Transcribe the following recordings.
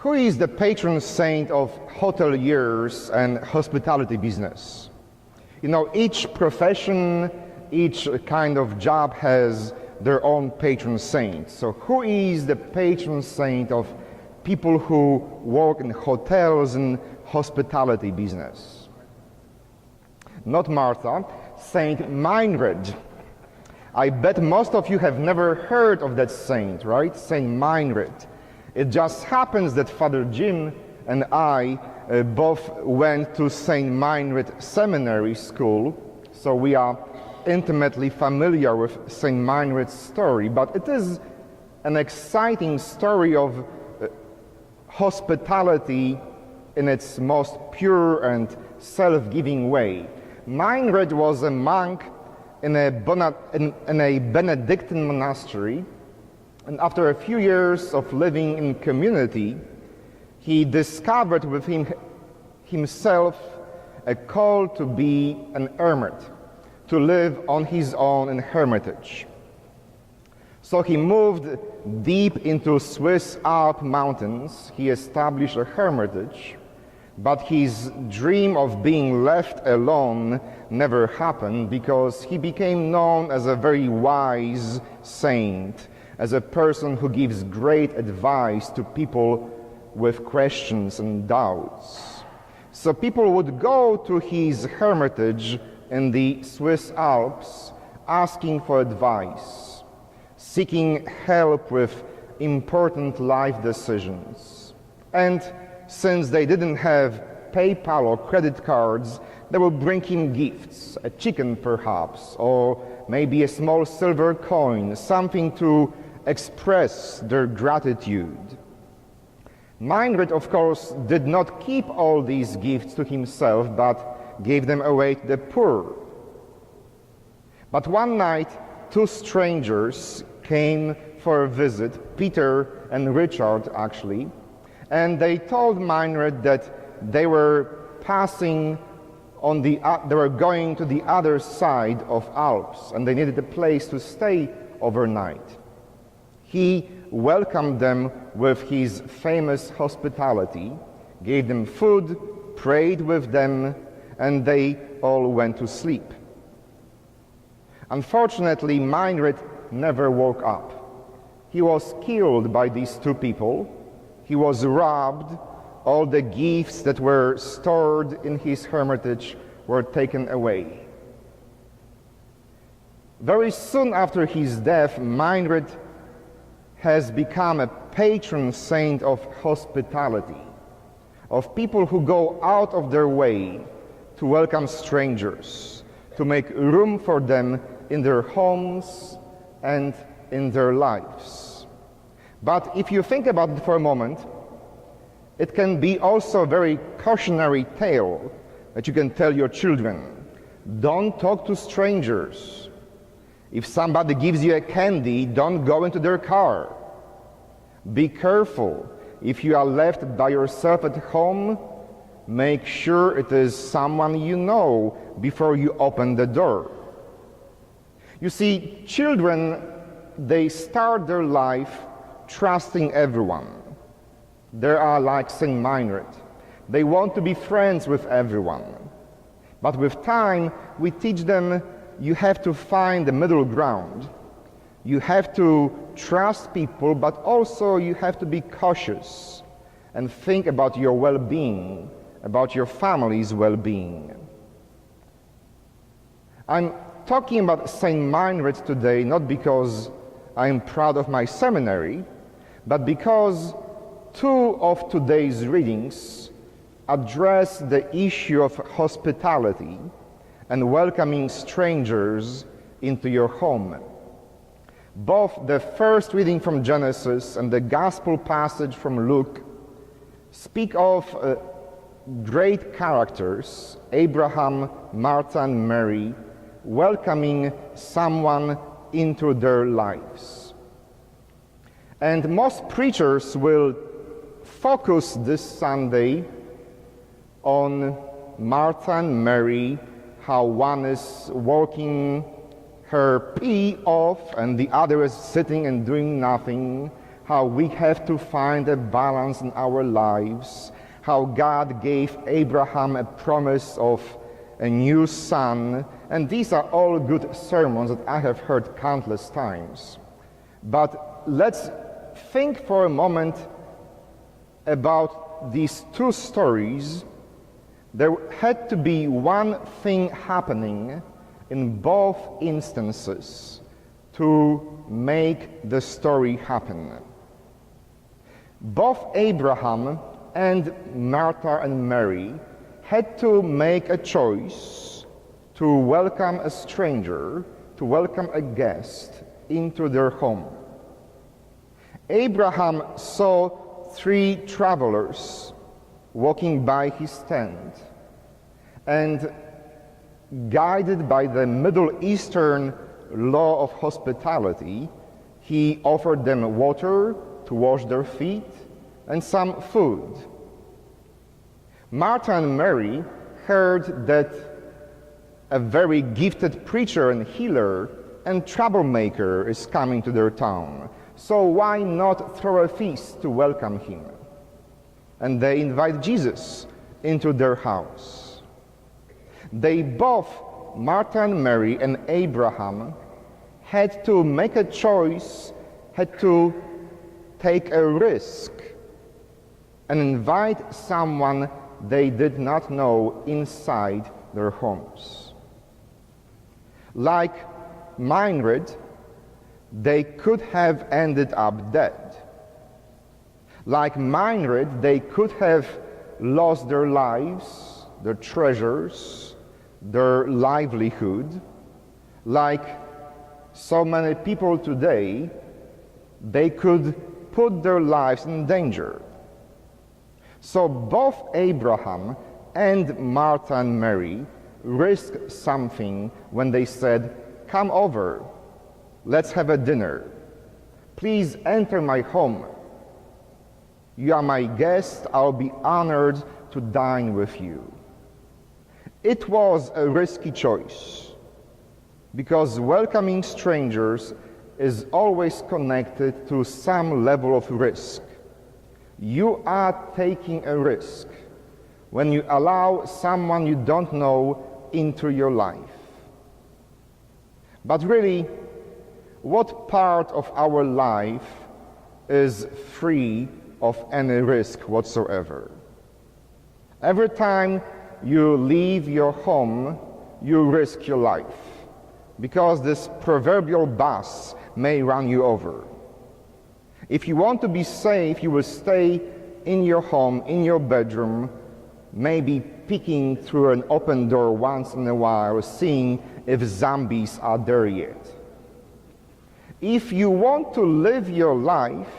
Who is the patron saint of hoteliers and hospitality business? You know, each profession, each kind of job has their own patron saint. So who is the patron saint of people who work in hotels and hospitality business? Not Martha, Saint Meinrad. I bet most of you have never heard of that saint, right? Saint Meinrad. It just happens that Father Jim and I both went to Saint Meinrad Seminary School, so we are intimately familiar with Saint Meinrad's story, but it is an exciting story of hospitality in its most pure and self-giving way. Meinrad was a monk in a Benedictine monastery, and after a few years of living in community, he discovered within himself a call to be an hermit, to live on his own in hermitage. So he moved deep into Swiss Alp mountains. He established a hermitage, but his dream of being left alone never happened because he became known as a very wise saint, as a person who gives great advice to people with questions and doubts. So people would go to his hermitage in the Swiss Alps asking for advice, seeking help with important life decisions. And since they didn't have PayPal or credit cards, they would bring him gifts, a chicken perhaps, or maybe a small silver coin, something to express their gratitude. Meinrad, of course, did not keep all these gifts to himself, but gave them away to the poor. But one night, two strangers came for a visit, Peter and Richard actually, and they told Meinrad that they were going to the other side of Alps, and they needed a place to stay overnight. He welcomed them with his famous hospitality, gave them food, prayed with them, and they all went to sleep. Unfortunately, Meinrad never woke up. He was killed by these two people. He was robbed. All the gifts that were stored in his hermitage were taken away. Very soon after his death, Meinrad has become a patron saint of hospitality, of people who go out of their way to welcome strangers, to make room for them in their homes and in their lives. But if you think about it for a moment, it can be also a very cautionary tale that you can tell your children. Don't talk to strangers. If somebody gives you a candy, don't go into their car. Be careful. If you are left by yourself at home, make sure it is someone you know before you open the door. You see, children, they start their life trusting everyone. They are like Saint Meinrad. They want to be friends with everyone. But with time, we teach them you have to find the middle ground. You have to trust people, but also you have to be cautious and think about your well-being, about your family's well-being. I'm talking about Saint Meinrad today not because I'm proud of my seminary, but because two of today's readings address the issue of hospitality and welcoming strangers into your home. Both the first reading from Genesis and the gospel passage from Luke speak of great characters, Abraham, Martha, and Mary, welcoming someone into their lives. And most preachers will focus this Sunday on Martha and Mary, how one is working her pee off and the other is sitting and doing nothing, how we have to find a balance in our lives, how God gave Abraham a promise of a new son, and these are all good sermons that I have heard countless times. But let's think for a moment about these two stories. There had to be one thing happening in both instances to make the story happen. Both Abraham and Martha and Mary had to make a choice to welcome a stranger, to welcome a guest into their home. Abraham saw 3 travelers walking by his tent, and guided by the Middle Eastern law of hospitality, he offered them water to wash their feet and some food. Martha and Mary heard that a very gifted preacher and healer and troublemaker is coming to their town, so why not throw a feast to welcome him? And they invite Jesus into their house. They both, Martha and Mary and Abraham, had to make a choice, had to take a risk and invite someone they did not know inside their homes. Like Meinrad, they could have ended up dead. Like Meinrad, they could have lost their lives, their treasures, their livelihood. Like so many people today, they could put their lives in danger. So both Abraham and Martha and Mary risked something when they said, "Come over, let's have a dinner. Please enter my home. You are my guest, I'll be honored to dine with you." It was a risky choice, because welcoming strangers is always connected to some level of risk. You are taking a risk when you allow someone you don't know into your life. But really, what part of our life is free of any risk whatsoever? Every time you leave your home, you risk your life, because this proverbial bus may run you over. If you want to be safe, you will stay in your home, in your bedroom, maybe peeking through an open door once in a while, seeing if zombies are there yet. If you want to live your life,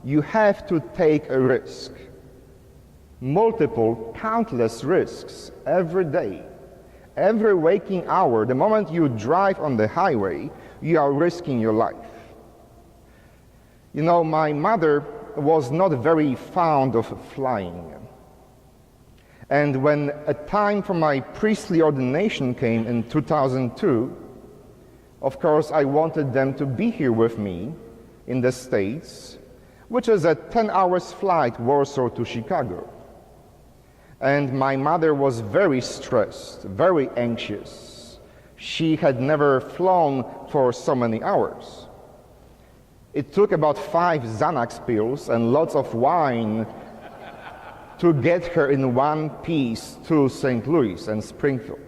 you have to take a risk. Multiple, countless risks every day. Every waking hour, the moment you drive on the highway, you are risking your life. You know, my mother was not very fond of flying. And when a time for my priestly ordination came in 2002, of course I wanted them to be here with me in the States, which is a 10 hours flight, Warsaw to Chicago. And my mother was very stressed, very anxious. She had never flown for so many hours. It took about 5 Xanax pills and lots of wine to get her in one piece to St. Louis and Springfield.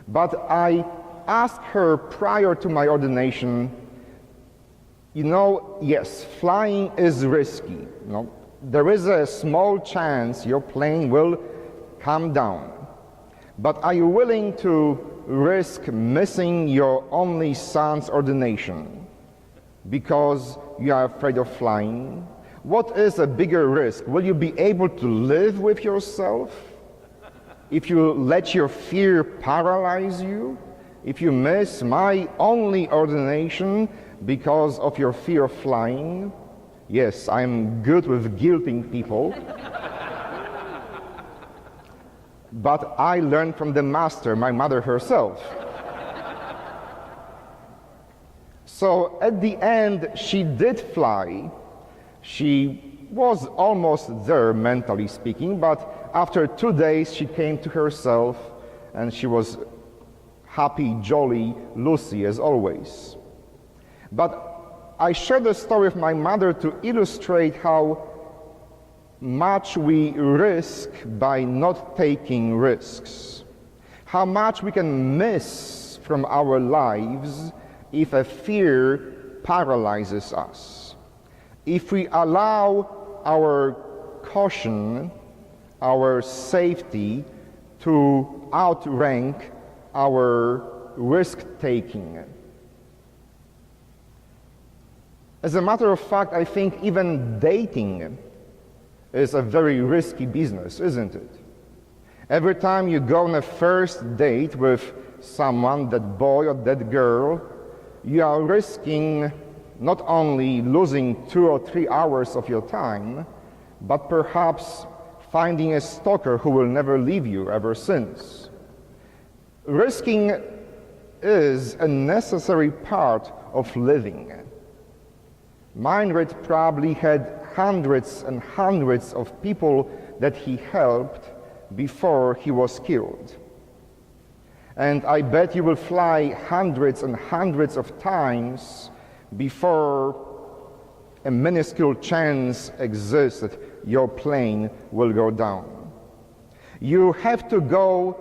But I asked her prior to my ordination, you know, yes, flying is risky. You know, there is a small chance your plane will come down. But are you willing to risk missing your only son's ordination because you are afraid of flying? What is a bigger risk? Will you be able to live with yourself if you let your fear paralyze you? If you miss my only ordination because of your fear of flying? Yes, I'm good with guilting people. But I learned from the master, my mother herself. So at the end, she did fly, She was almost there, mentally speaking, but after 2 days she came to herself and she was happy, jolly Lucy as always. But I share the story of my mother to illustrate how much we risk by not taking risks, how much we can miss from our lives if a fear paralyzes us, if we allow our caution, our safety to outrank our risk-taking. As a matter of fact, I think even dating is a very risky business, isn't it? Every time you go on a first date with someone, that boy or that girl, you are risking not only losing 2 or 3 hours of your time, but perhaps finding a stalker who will never leave you ever since. Risking is a necessary part of living. Meinrad probably had hundreds and hundreds of people that he helped before he was killed. And I bet you will fly hundreds and hundreds of times before a minuscule chance exists that your plane will go down. You have to go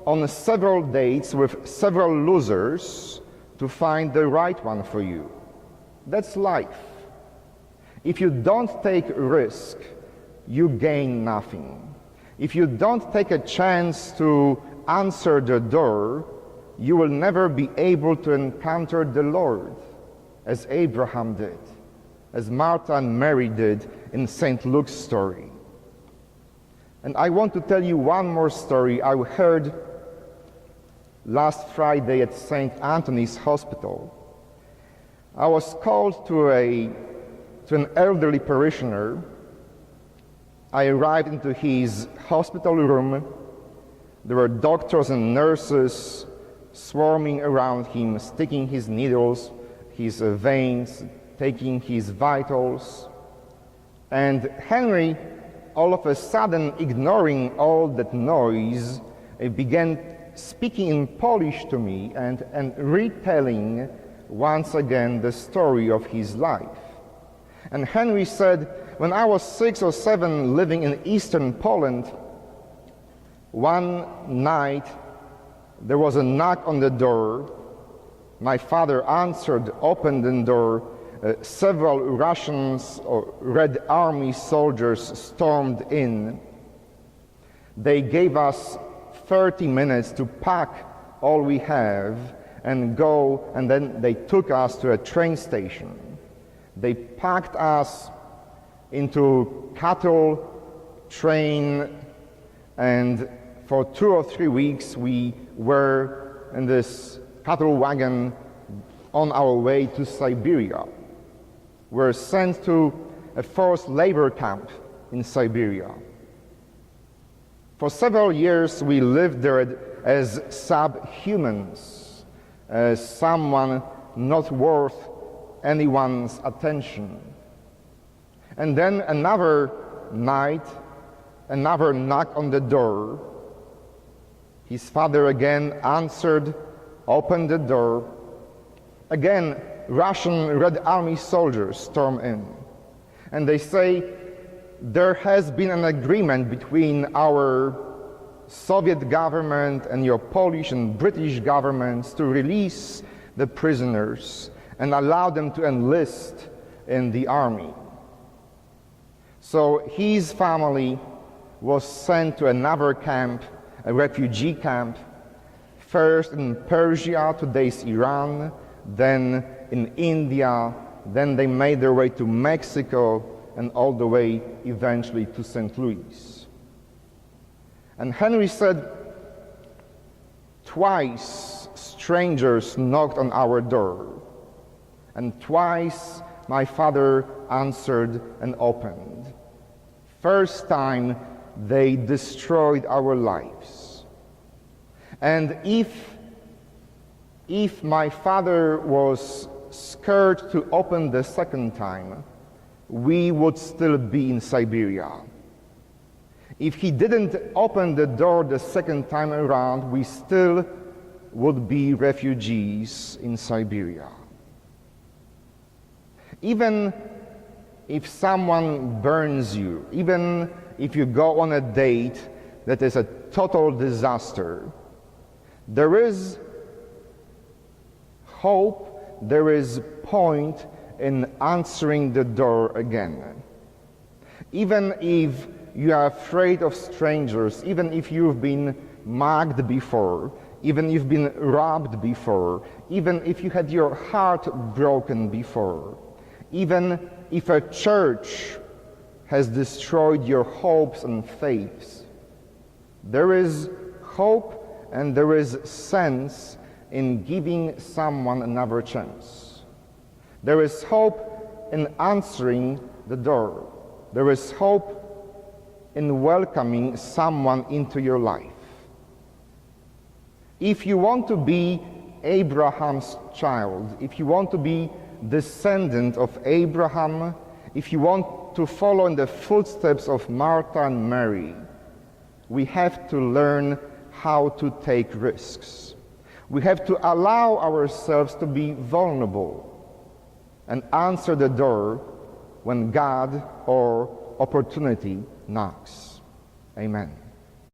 on several dates with several losers to find the right one for you. That's life. If you don't take risk, you gain nothing. If you don't take a chance to answer the door, you will never be able to encounter the Lord, as Abraham did, as Martha and Mary did in St. Luke's story. And I want to tell you one more story I heard last Friday at St. Anthony's Hospital. I was called to an elderly parishioner. I arrived into his hospital room. There were doctors and nurses swarming around him, sticking his needles, his veins, taking his vitals. And Henry, all of a sudden, ignoring all that noise, began speaking in Polish to me and retelling once again the story of his life. And Henry said, when I was 6 or 7 living in eastern Poland, one night there was a knock on the door. My father answered, opened the door. Several Russians or Red Army soldiers stormed in. They gave us 30 minutes to pack all we have and go, and then they took us to a train station. They packed us into cattle train, and for 2 or 3 weeks we were in this cattle wagon on our way to Siberia. We were sent to a forced labor camp in Siberia. For several years we lived there as subhumans, as someone not worth anyone's attention. And then another night, another knock on the door. His father again answered, opened the door. Again, Russian Red Army soldiers storm in. And they say, there has been an agreement between our Soviet government and your Polish and British governments to release the prisoners and allow them to enlist in the army. So his family was sent to another camp, a refugee camp, first in Persia, today's Iran, then in India, then they made their way to Mexico, and all the way eventually to St. Louis. And Henry said, twice strangers knocked on our door, and twice my father answered and opened. First time, they destroyed our lives. And if my father was scared to open the second time, we would still be in Siberia. If he didn't open the door the second time around, we still would be refugees in Siberia. Even if someone burns you, even if you go on a date that is a total disaster, there is hope, there is point in answering the door again. Even if you are afraid of strangers, even if you've been mugged before, even if you've been robbed before, even if you had your heart broken before, even if a church has destroyed your hopes and faiths, there is hope and there is sense in giving someone another chance. There is hope in answering the door. There is hope in welcoming someone into your life. If you want to be Abraham's child, if you want to be descendant of Abraham, if you want to follow in the footsteps of Martha and Mary, we have to learn how to take risks. We have to allow ourselves to be vulnerable and answer the door when God or opportunity knocks. Amen.